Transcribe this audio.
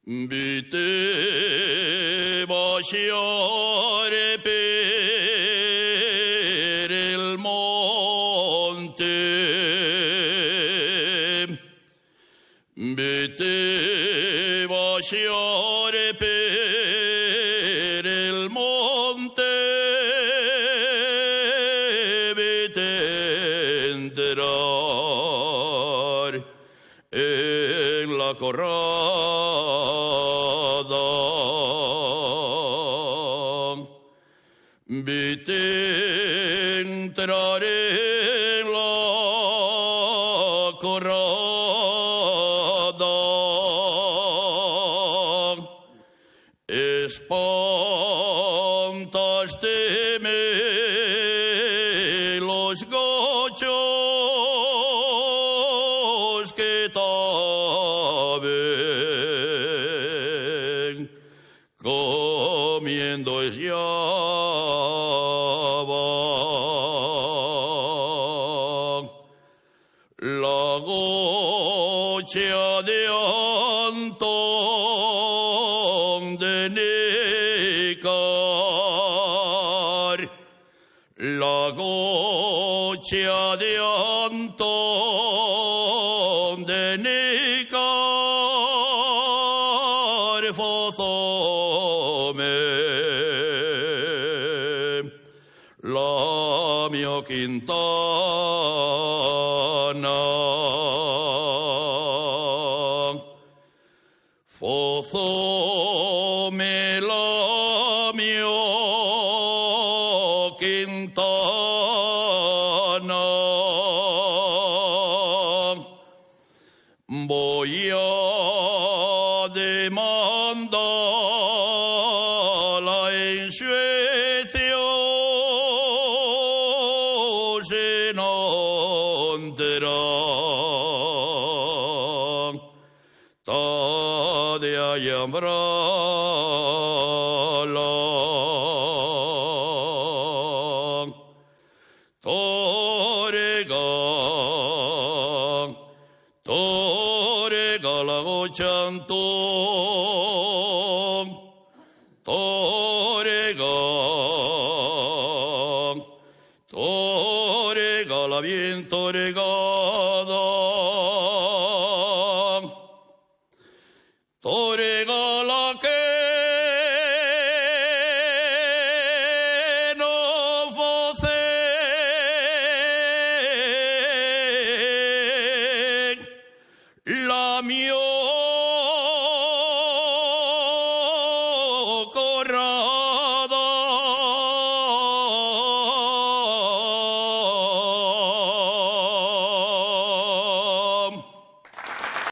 Vite baciare per il monte, vite baciare per il monte, vite entrar en la corrada, vite entrar en la corrada, espantaste-me los gochos que taben comiendo esllava. La gocha de Antón de Nícar, la gocha de Antón de Nícar fozome la mia Quintana, fozome la mia Quintana. Voy a demandarla en Suecia, se no enteran, ta de allambrarla. Torega la gochantón, torega la bien toregada, torega la que no voce, la mio corrada.